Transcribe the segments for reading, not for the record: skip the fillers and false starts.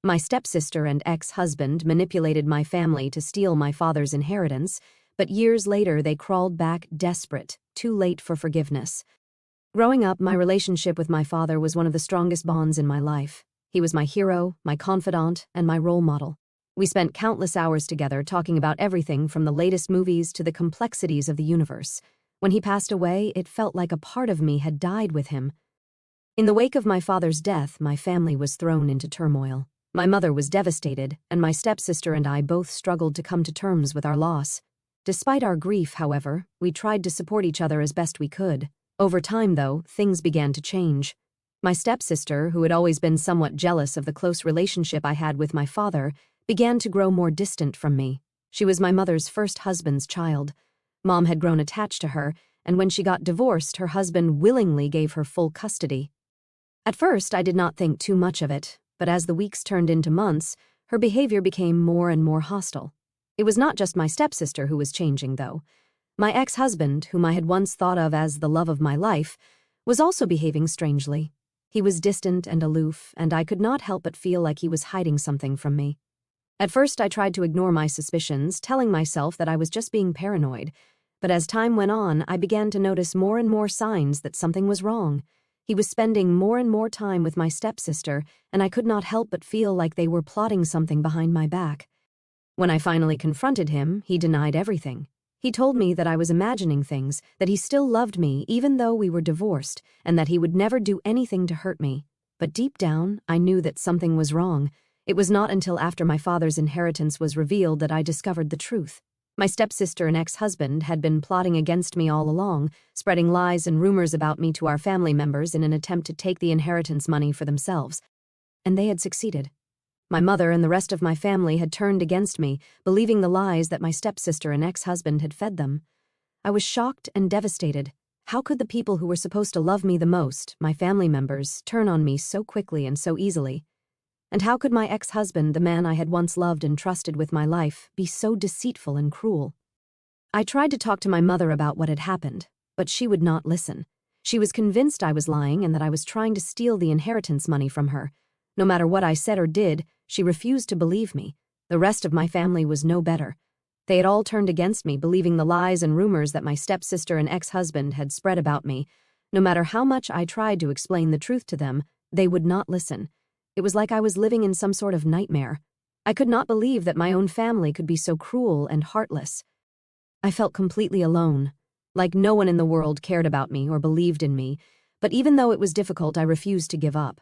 My stepsister and ex-husband manipulated my family to steal my father's inheritance, but years later they crawled back desperate, too late for forgiveness. Growing up, my relationship with my father was one of the strongest bonds in my life. He was my hero, my confidant, and my role model. We spent countless hours together talking about everything from the latest movies to the complexities of the universe. When he passed away, it felt like a part of me had died with him. In the wake of my father's death, my family was thrown into turmoil. My mother was devastated, and my stepsister and I both struggled to come to terms with our loss. Despite our grief, however, we tried to support each other as best we could. Over time, though, things began to change. My stepsister, who had always been somewhat jealous of the close relationship I had with my father, began to grow more distant from me. She was my mother's first husband's child. Mom had grown attached to her, and when she got divorced, her husband willingly gave her full custody. At first, I did not think too much of it, but as the weeks turned into months, her behavior became more and more hostile. It was not just my stepsister who was changing, though. My ex-husband, whom I had once thought of as the love of my life, was also behaving strangely. He was distant and aloof, and I could not help but feel like he was hiding something from me. At first, I tried to ignore my suspicions, telling myself that I was just being paranoid. But as time went on, I began to notice more and more signs that something was wrong. He was spending more and more time with my stepsister, and I could not help but feel like they were plotting something behind my back. When I finally confronted him, he denied everything. He told me that I was imagining things, that he still loved me even though we were divorced, and that he would never do anything to hurt me. But deep down, I knew that something was wrong. It was not until after my father's inheritance was revealed that I discovered the truth. My stepsister and ex-husband had been plotting against me all along, spreading lies and rumors about me to our family members in an attempt to take the inheritance money for themselves. And they had succeeded. My mother and the rest of my family had turned against me, believing the lies that my stepsister and ex-husband had fed them. I was shocked and devastated. How could the people who were supposed to love me the most, my family members, turn on me so quickly and so easily? And how could my ex-husband, the man I had once loved and trusted with my life, be so deceitful and cruel? I tried to talk to my mother about what had happened, but she would not listen. She was convinced I was lying and that I was trying to steal the inheritance money from her. No matter what I said or did, she refused to believe me. The rest of my family was no better. They had all turned against me, believing the lies and rumors that my stepsister and ex-husband had spread about me. No matter how much I tried to explain the truth to them, they would not listen. It was like I was living in some sort of nightmare. I could not believe that my own family could be so cruel and heartless. I felt completely alone, like no one in the world cared about me or believed in me, but even though it was difficult, I refused to give up.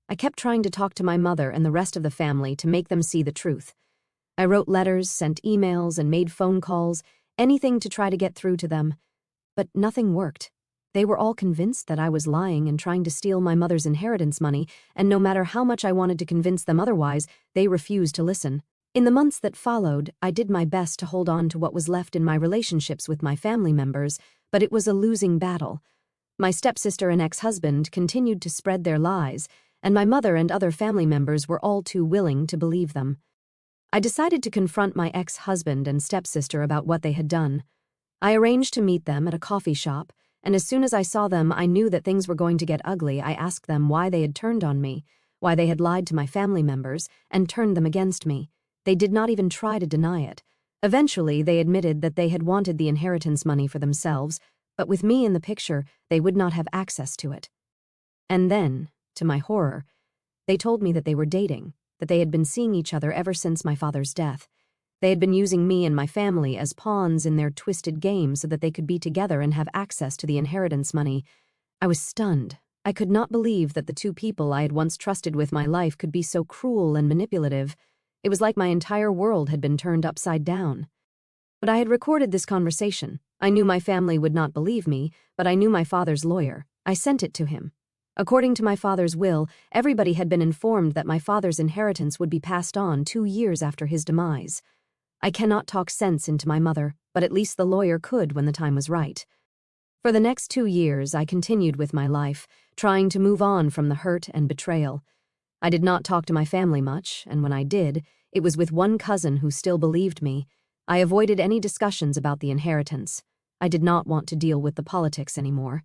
I kept trying to talk to my mother and the rest of the family to make them see the truth. I wrote letters, sent emails, and made phone calls, anything to try to get through to them. But nothing worked. They were all convinced that I was lying and trying to steal my mother's inheritance money, and no matter how much I wanted to convince them otherwise, they refused to listen. In the months that followed, I did my best to hold on to what was left in my relationships with my family members, but it was a losing battle. My stepsister and ex-husband continued to spread their lies, and my mother and other family members were all too willing to believe them. I decided to confront my ex-husband and stepsister about what they had done. I arranged to meet them at a coffee shop, and as soon as I saw them, I knew that things were going to get ugly. I asked them why they had turned on me, why they had lied to my family members, and turned them against me. They did not even try to deny it. Eventually, they admitted that they had wanted the inheritance money for themselves, but with me in the picture, they would not have access to it. And then, to my horror, they told me that they were dating, that they had been seeing each other ever since my father's death. They had been using me and my family as pawns in their twisted game so that they could be together and have access to the inheritance money. I was stunned. I could not believe that the two people I had once trusted with my life could be so cruel and manipulative. It was like my entire world had been turned upside down. But I had recorded this conversation. I knew my family would not believe me, but I knew my father's lawyer. I sent it to him. According to my father's will, everybody had been informed that my father's inheritance would be passed on 2 years after his demise. I cannot talk sense into my mother, but at least the lawyer could when the time was right. For the next 2 years, I continued with my life, trying to move on from the hurt and betrayal. I did not talk to my family much, and when I did, it was with one cousin who still believed me. I avoided any discussions about the inheritance. I did not want to deal with the politics anymore.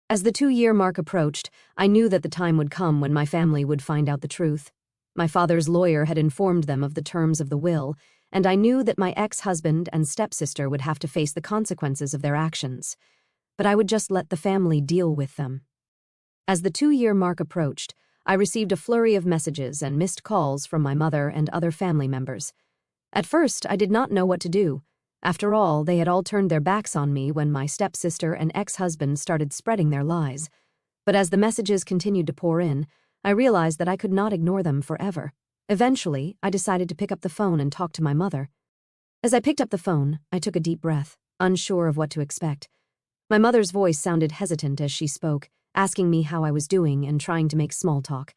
As the 2-year mark approached, I knew that the time would come when my family would find out the truth. My father's lawyer had informed them of the terms of the will, and I knew that my ex-husband and stepsister would have to face the consequences of their actions. But I would just let the family deal with them. As the 2-year mark approached, I received a flurry of messages and missed calls from my mother and other family members. At first, I did not know what to do. After all, they had all turned their backs on me when my stepsister and ex-husband started spreading their lies. But as the messages continued to pour in, I realized that I could not ignore them forever. Eventually, I decided to pick up the phone and talk to my mother. As I picked up the phone, I took a deep breath, unsure of what to expect. My mother's voice sounded hesitant as she spoke, asking me how I was doing and trying to make small talk.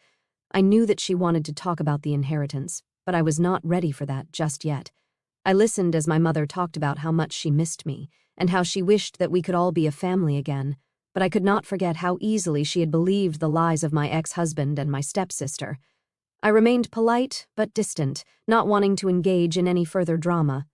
I knew that she wanted to talk about the inheritance, but I was not ready for that just yet. I listened as my mother talked about how much she missed me and how she wished that we could all be a family again, but I could not forget how easily she had believed the lies of my ex-husband and my stepsister. I remained polite but distant, not wanting to engage in any further drama.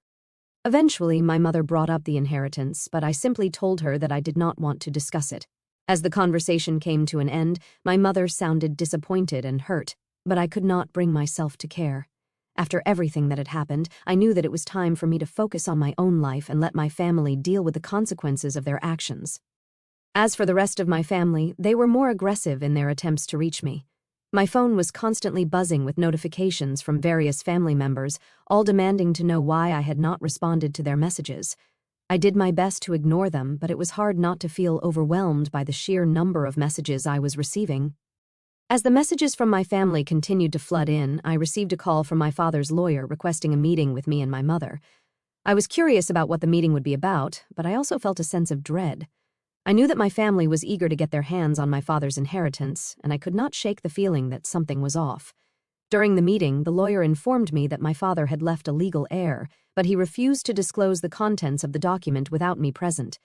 Eventually, my mother brought up the inheritance, but I simply told her that I did not want to discuss it. As the conversation came to an end, my mother sounded disappointed and hurt, but I could not bring myself to care. After everything that had happened, I knew that it was time for me to focus on my own life and let my family deal with the consequences of their actions. As for the rest of my family, they were more aggressive in their attempts to reach me. My phone was constantly buzzing with notifications from various family members, all demanding to know why I had not responded to their messages. I did my best to ignore them, but it was hard not to feel overwhelmed by the sheer number of messages I was receiving. As the messages from my family continued to flood in, I received a call from my father's lawyer requesting a meeting with me and my mother. I was curious about what the meeting would be about, but I also felt a sense of dread. I knew that my family was eager to get their hands on my father's inheritance, and I could not shake the feeling that something was off. During the meeting, the lawyer informed me that my father had left a legal heir, but he refused to disclose the contents of the document without me present.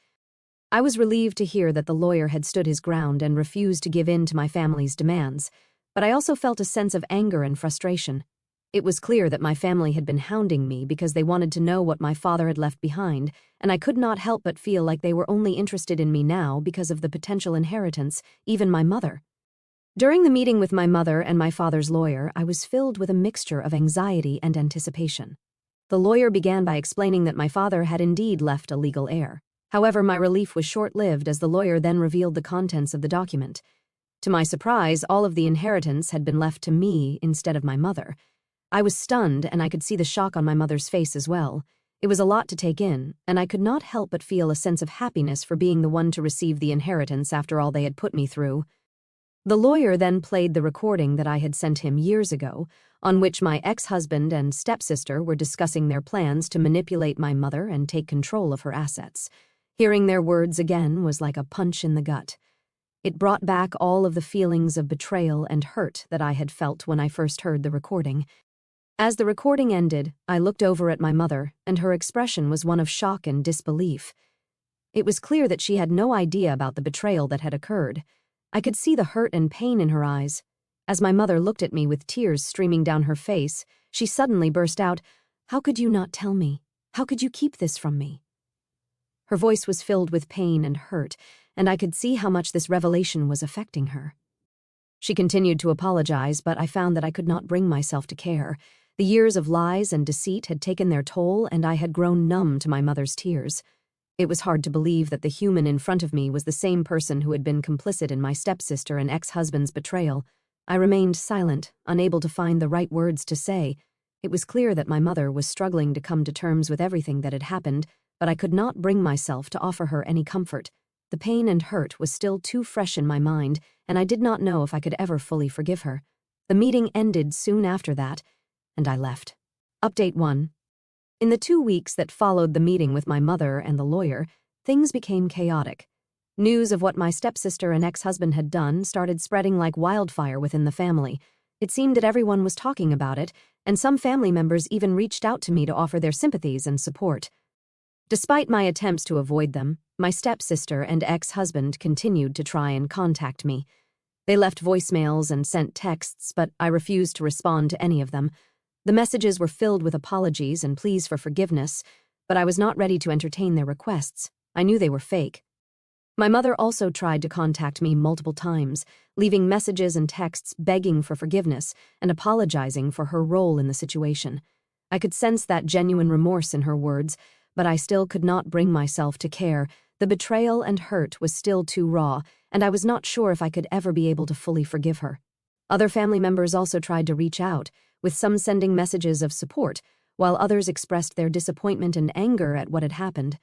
I was relieved to hear that the lawyer had stood his ground and refused to give in to my family's demands, but I also felt a sense of anger and frustration. It was clear that my family had been hounding me because they wanted to know what my father had left behind, and I could not help but feel like they were only interested in me now because of the potential inheritance, even my mother. During the meeting with my mother and my father's lawyer, I was filled with a mixture of anxiety and anticipation. The lawyer began by explaining that my father had indeed left a legal heir. However, my relief was short-lived as the lawyer then revealed the contents of the document. To my surprise, all of the inheritance had been left to me instead of my mother. I was stunned, and I could see the shock on my mother's face as well. It was a lot to take in, and I could not help but feel a sense of happiness for being the one to receive the inheritance after all they had put me through. The lawyer then played the recording that I had sent him years ago, on which my ex-husband and stepsister were discussing their plans to manipulate my mother and take control of her assets. Hearing their words again was like a punch in the gut. It brought back all of the feelings of betrayal and hurt that I had felt when I first heard the recording. As the recording ended, I looked over at my mother, and her expression was one of shock and disbelief. It was clear that she had no idea about the betrayal that had occurred. I could see the hurt and pain in her eyes. As my mother looked at me with tears streaming down her face, she suddenly burst out, "How could you not tell me? How could you keep this from me?" Her voice was filled with pain and hurt, and I could see how much this revelation was affecting her. She continued to apologize, but I found that I could not bring myself to care. The years of lies and deceit had taken their toll, and I had grown numb to my mother's tears. It was hard to believe that the human in front of me was the same person who had been complicit in my stepsister and ex-husband's betrayal. I remained silent, unable to find the right words to say. It was clear that my mother was struggling to come to terms with everything that had happened, but I could not bring myself to offer her any comfort. The pain and hurt was still too fresh in my mind, and I did not know if I could ever fully forgive her. The meeting ended soon after that, and I left. Update 1. In the 2 weeks that followed the meeting with my mother and the lawyer, things became chaotic. News of what my stepsister and ex-husband had done started spreading like wildfire within the family. It seemed that everyone was talking about it, and some family members even reached out to me to offer their sympathies and support. Despite my attempts to avoid them, my stepsister and ex-husband continued to try and contact me. They left voicemails and sent texts, but I refused to respond to any of them. The messages were filled with apologies and pleas for forgiveness, but I was not ready to entertain their requests. I knew they were fake. My mother also tried to contact me multiple times, leaving messages and texts begging for forgiveness and apologizing for her role in the situation. I could sense that genuine remorse in her words, but I still could not bring myself to care. The betrayal and hurt was still too raw, and I was not sure if I could ever be able to fully forgive her. Other family members also tried to reach out, with some sending messages of support, while others expressed their disappointment and anger at what had happened.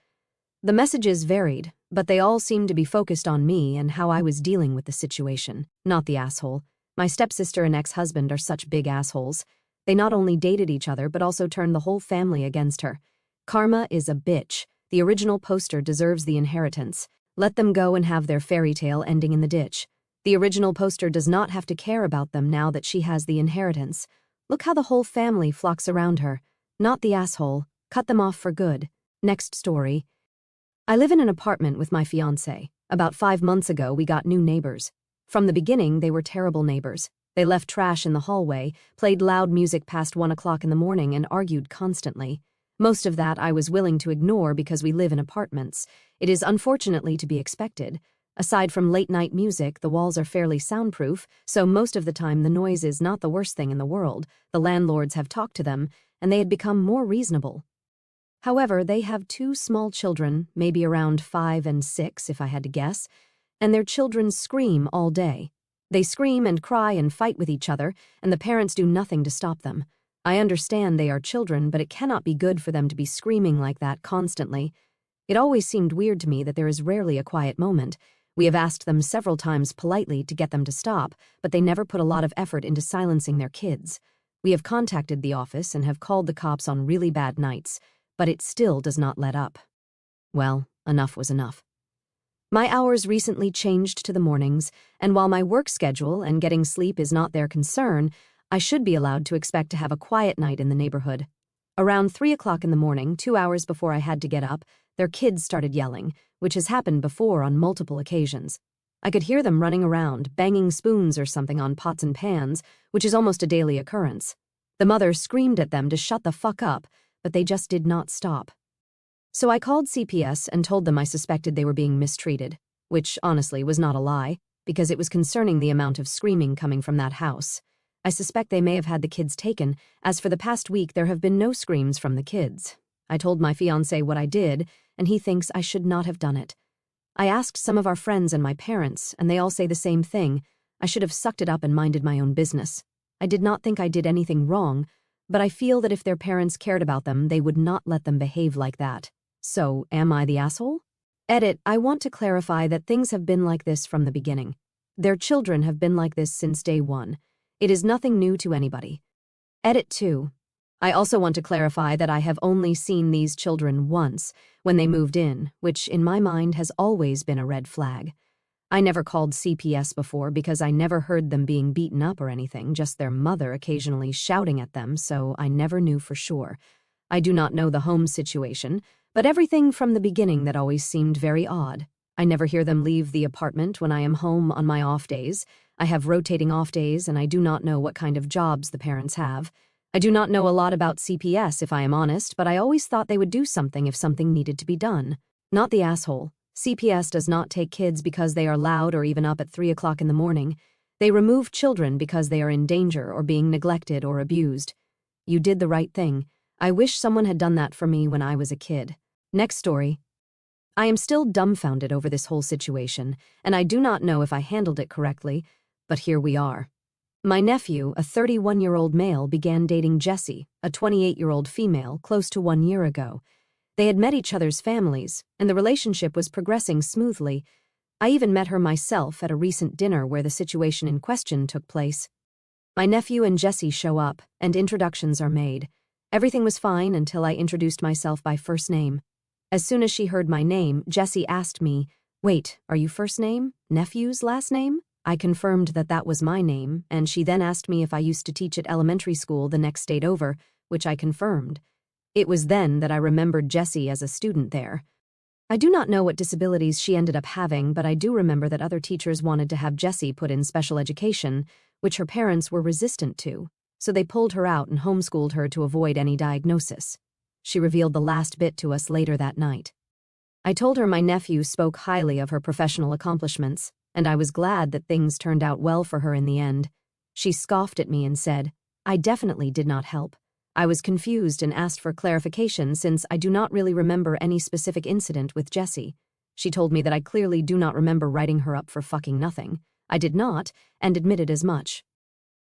The messages varied, but they all seemed to be focused on me and how I was dealing with the situation, not the asshole. My stepsister and ex-husband are such big assholes. They not only dated each other but also turned the whole family against her. Karma is a bitch. The original poster deserves the inheritance. Let them go and have their fairy tale ending in the ditch. The original poster does not have to care about them now that she has the inheritance. Look how the whole family flocks around her. Not the asshole. Cut them off for good. Next story. I live in an apartment with my fiancé. About 5 months ago, we got new neighbors. From the beginning, they were terrible neighbors. They left trash in the hallway, played loud music past 1 o'clock in the morning, and argued constantly. Most of that I was willing to ignore because we live in apartments. It is unfortunately to be expected. Aside from late-night music, the walls are fairly soundproof, so most of the time the noise is not the worst thing in the world. The landlords have talked to them, and they had become more reasonable. However, they have 2 small children, maybe around 5 and 6 if I had to guess, and their children scream all day. They scream and cry and fight with each other, and the parents do nothing to stop them. I understand they are children, but it cannot be good for them to be screaming like that constantly. It always seemed weird to me that there is rarely a quiet moment. We have asked them several times politely to get them to stop, but they never put a lot of effort into silencing their kids. We have contacted the office and have called the cops on really bad nights, but it still does not let up. Well, enough was enough. My hours recently changed to the mornings, and while my work schedule and getting sleep is not their concern, I should be allowed to expect to have a quiet night in the neighborhood. Around 3 o'clock in the morning, 2 hours before I had to get up, their kids started yelling, which has happened before on multiple occasions. I could hear them running around, banging spoons or something on pots and pans, which is almost a daily occurrence. The mother screamed at them to shut the fuck up, but they just did not stop. So I called CPS and told them I suspected they were being mistreated, which honestly was not a lie, because it was concerning the amount of screaming coming from that house. I suspect they may have had the kids taken, as for the past week there have been no screams from the kids. I told my fiancé what I did, and he thinks I should not have done it. I asked some of our friends and my parents, and they all say the same thing. I should have sucked it up and minded my own business. I did not think I did anything wrong, but I feel that if their parents cared about them, they would not let them behave like that. So, am I the asshole? Edit, I want to clarify that things have been like this from the beginning. Their children have been like this since day one. It is nothing new to anybody. Edit 2. I also want to clarify that I have only seen these children once, when they moved in, which in my mind has always been a red flag. I never called CPS before because I never heard them being beaten up or anything, just their mother occasionally shouting at them, so I never knew for sure. I do not know the home situation, but everything from the beginning that always seemed very odd. I never hear them leave the apartment when I am home on my off days. I have rotating off days, and I do not know what kind of jobs the parents have. I do not know a lot about CPS, if I am honest, but I always thought they would do something if something needed to be done. Not the asshole. CPS does not take kids because they are loud or even up at 3 o'clock in the morning. They remove children because they are in danger or being neglected or abused. You did the right thing. I wish someone had done that for me when I was a kid. Next story. I am still dumbfounded over this whole situation, and I do not know if I handled it correctly, but here we are. My nephew, a 31-year-old male, began dating Jessie, a 28-year-old female, close to 1 year ago. They had met each other's families, and the relationship was progressing smoothly. I even met her myself at a recent dinner where the situation in question took place. My nephew and Jessie show up, and introductions are made. Everything was fine until I introduced myself by first name. As soon as she heard my name, Jessie asked me, "Wait, are you first name? Nephew's last name?" I confirmed that that was my name, and she then asked me if I used to teach at elementary school the next state over, which I confirmed. It was then that I remembered Jessie as a student there. I do not know what disabilities she ended up having, but I do remember that other teachers wanted to have Jessie put in special education, which her parents were resistant to, so they pulled her out and homeschooled her to avoid any diagnosis. She revealed the last bit to us later that night. I told her my nephew spoke highly of her professional accomplishments, and I was glad that things turned out well for her in the end. She scoffed at me and said, "I definitely did not help. I was confused and asked for clarification since I do not really remember any specific incident with Jessie. She told me that I clearly do not remember writing her up for fucking nothing. I did not, and admitted as much.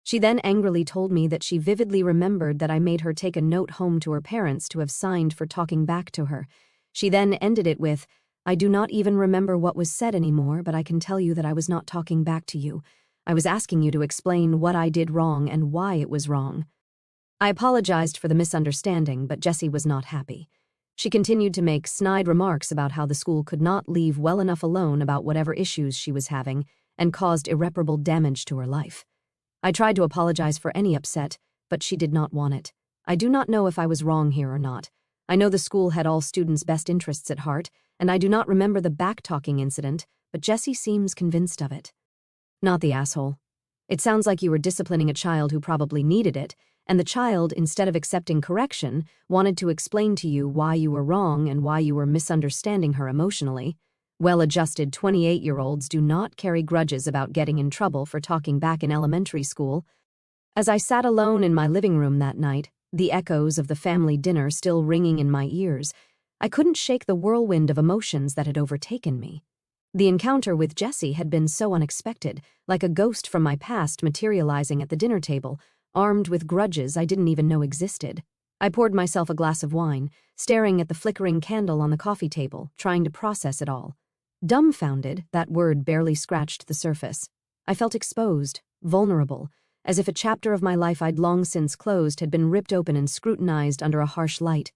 She then angrily told me that she vividly remembered that I made her take a note home to her parents to have signed for talking back to her. She then ended it with, "I do not even remember what was said anymore, but I can tell you that I was not talking back to you. I was asking you to explain what I did wrong and why it was wrong." I apologized for the misunderstanding, but Jessie was not happy. She continued to make snide remarks about how the school could not leave well enough alone about whatever issues she was having and caused irreparable damage to her life. I tried to apologize for any upset, but she did not want it. I do not know if I was wrong here or not. I know the school had all students' best interests at heart, and I do not remember the back-talking incident, but Jessie seems convinced of it. Not the asshole. It sounds like you were disciplining a child who probably needed it, and the child, instead of accepting correction, wanted to explain to you why you were wrong and why you were misunderstanding her emotionally. Well-adjusted 28-year-olds do not carry grudges about getting in trouble for talking back in elementary school. As I sat alone in my living room that night, the echoes of the family dinner still ringing in my ears, I couldn't shake the whirlwind of emotions that had overtaken me. The encounter with Jessie had been so unexpected, like a ghost from my past materializing at the dinner table, armed with grudges I didn't even know existed. I poured myself a glass of wine, staring at the flickering candle on the coffee table, trying to process it all. Dumbfounded, that word barely scratched the surface. I felt exposed, vulnerable, as if a chapter of my life I'd long since closed had been ripped open and scrutinized under a harsh light.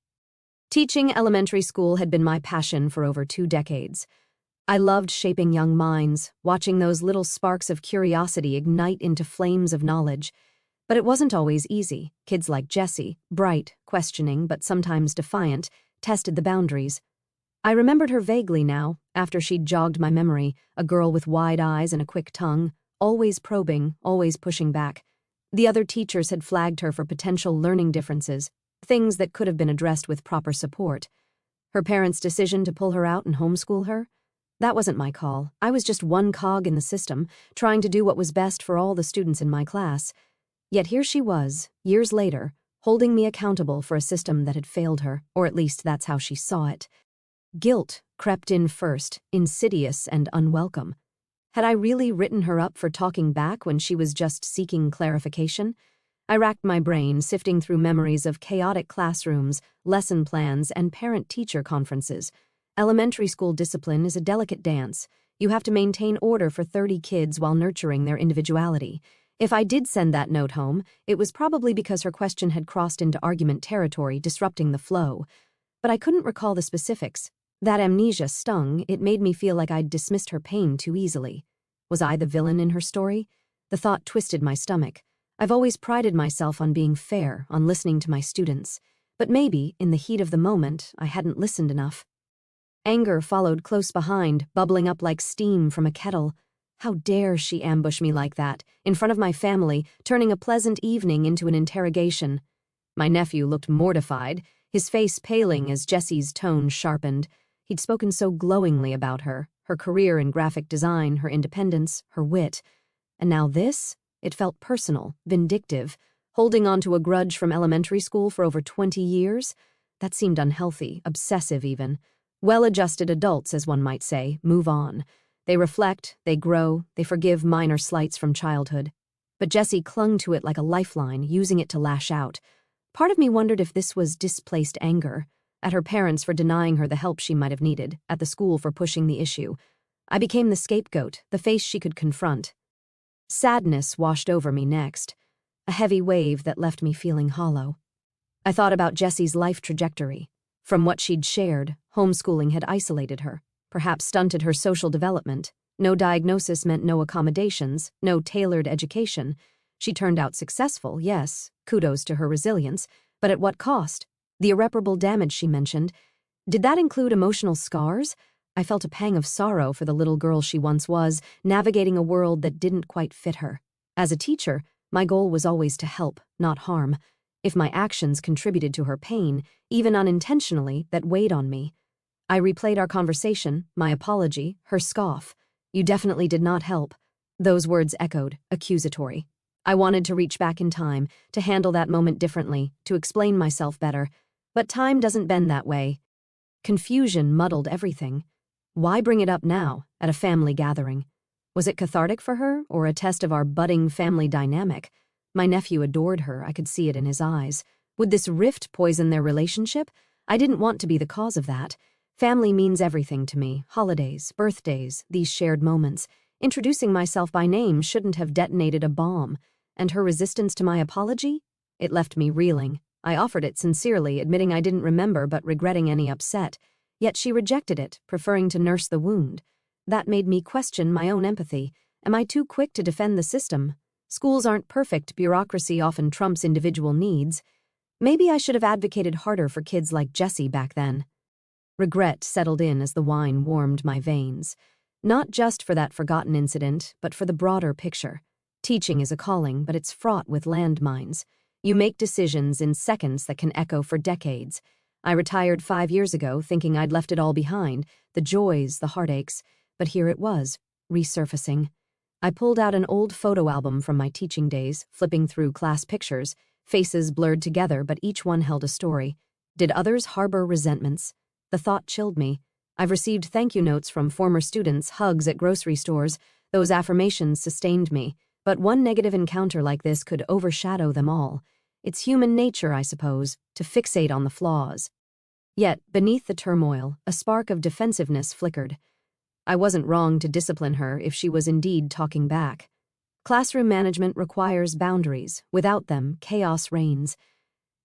Teaching elementary school had been my passion for over 2 decades. I loved shaping young minds, watching those little sparks of curiosity ignite into flames of knowledge. But it wasn't always easy. Kids like Jessie, bright, questioning, but sometimes defiant, tested the boundaries. I remembered her vaguely now, after she'd jogged my memory, a girl with wide eyes and a quick tongue, always probing, always pushing back. The other teachers had flagged her for potential learning differences, things that could have been addressed with proper support. Her parents' decision to pull her out and homeschool her? That wasn't my call. I was just one cog in the system, trying to do what was best for all the students in my class. Yet here she was, years later, holding me accountable for a system that had failed her, or at least that's how she saw it. Guilt crept in first, insidious and unwelcome. Had I really written her up for talking back when she was just seeking clarification? I racked my brain, sifting through memories of chaotic classrooms, lesson plans, and parent-teacher conferences. Elementary school discipline is a delicate dance. You have to maintain order for 30 kids while nurturing their individuality. If I did send that note home, it was probably because her question had crossed into argument territory, disrupting the flow. But I couldn't recall the specifics. That amnesia stung. It made me feel like I'd dismissed her pain too easily. Was I the villain in her story? The thought twisted my stomach. I've always prided myself on being fair, on listening to my students. But maybe, in the heat of the moment, I hadn't listened enough. Anger followed close behind, bubbling up like steam from a kettle. How dare she ambush me like that, in front of my family, turning a pleasant evening into an interrogation. My nephew looked mortified, his face paling as Jessie's tone sharpened. He'd spoken so glowingly about her, her career in graphic design, her independence, her wit. And now this? It felt personal, vindictive, holding on to a grudge from elementary school for over 20 years? That seemed unhealthy, obsessive even. Well-adjusted adults, as one might say, move on. They reflect, they grow, they forgive minor slights from childhood. But Jessie clung to it like a lifeline, using it to lash out. Part of me wondered if this was displaced anger, at her parents for denying her the help she might have needed, at the school for pushing the issue. I became the scapegoat, the face she could confront. Sadness washed over me next, a heavy wave that left me feeling hollow. I thought about Jessie's life trajectory. From what she'd shared, homeschooling had isolated her, perhaps stunted her social development. No diagnosis meant no accommodations, no tailored education. She turned out successful, yes, kudos to her resilience, but at what cost? The irreparable damage she mentioned. Did that include emotional scars? I felt a pang of sorrow for the little girl she once was, navigating a world that didn't quite fit her. As a teacher, my goal was always to help, not harm. If my actions contributed to her pain, even unintentionally, that weighed on me. I replayed our conversation, my apology, her scoff. "You definitely did not help." Those words echoed, accusatory. I wanted to reach back in time, to handle that moment differently, to explain myself better. But time doesn't bend that way. Confusion muddled everything. Why bring it up now, at a family gathering? Was it cathartic for her, or a test of our budding family dynamic? My nephew adored her, I could see it in his eyes. Would this rift poison their relationship? I didn't want to be the cause of that. Family means everything to me. Holidays, birthdays, these shared moments. Introducing myself by name shouldn't have detonated a bomb. And her resistance to my apology? It left me reeling. I offered it sincerely, admitting I didn't remember but regretting any upset. Yet she rejected it, preferring to nurse the wound. That made me question my own empathy. Am I too quick to defend the system? Schools aren't perfect, bureaucracy often trumps individual needs. Maybe I should have advocated harder for kids like Jessie back then. Regret settled in as the wine warmed my veins. Not just for that forgotten incident, but for the broader picture. Teaching is a calling, but it's fraught with landmines. You make decisions in seconds that can echo for decades. I retired 5 years ago thinking I'd left it all behind, the joys, the heartaches, but here it was, resurfacing. I pulled out an old photo album from my teaching days, flipping through class pictures, faces blurred together but each one held a story. Did others harbor resentments? The thought chilled me. I've received thank you notes from former students, hugs at grocery stores. Those affirmations sustained me. But one negative encounter like this could overshadow them all. It's human nature, I suppose, to fixate on the flaws. Yet, beneath the turmoil, a spark of defensiveness flickered. I wasn't wrong to discipline her if she was indeed talking back. Classroom management requires boundaries. Without them, chaos reigns.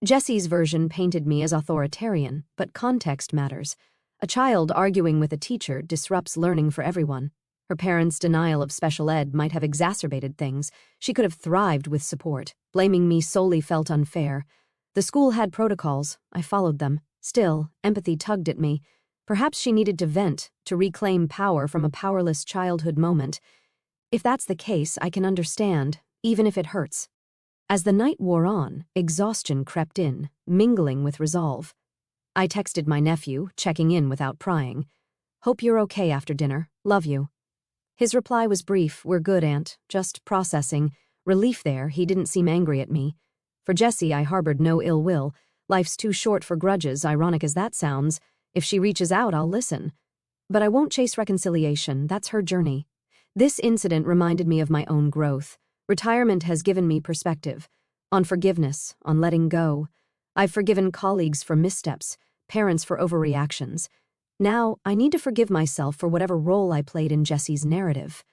Jessie's version painted me as authoritarian, but context matters. A child arguing with a teacher disrupts learning for everyone. Her parents' denial of special ed might have exacerbated things. She could have thrived with support. Blaming me solely felt unfair. The school had protocols. I followed them. Still, empathy tugged at me. Perhaps she needed to vent, to reclaim power from a powerless childhood moment. If that's the case, I can understand, even if it hurts. As the night wore on, exhaustion crept in, mingling with resolve. I texted my nephew, checking in without prying. "Hope you're okay after dinner. Love you." His reply was brief. "We're good, Aunt. Just processing." Relief there, he didn't seem angry at me. For Jessie, I harbored no ill will. Life's too short for grudges, ironic as that sounds. If she reaches out, I'll listen. But I won't chase reconciliation. That's her journey. This incident reminded me of my own growth. Retirement has given me perspective. On forgiveness, on letting go. I've forgiven colleagues for missteps, parents for overreactions. Now, I need to forgive myself for whatever role I played in Jessie's narrative.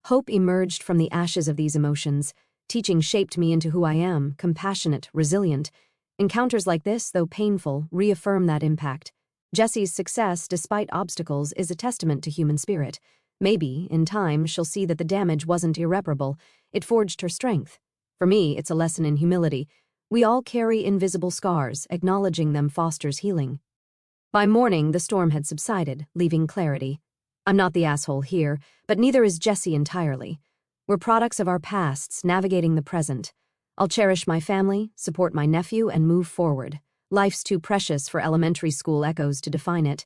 Hope emerged from the ashes of these emotions. Teaching shaped me into who I am, compassionate, resilient. Encounters like this, though painful, reaffirm that impact. Jessie's success, despite obstacles, is a testament to human spirit. Maybe, in time, she'll see that the damage wasn't irreparable. It forged her strength. For me, it's a lesson in humility. We all carry invisible scars. Acknowledging them fosters healing. By morning, the storm had subsided, leaving clarity. I'm not the asshole here, but neither is Jessie entirely. We're products of our pasts, navigating the present. I'll cherish my family, support my nephew, and move forward. Life's too precious for elementary school echoes to define it.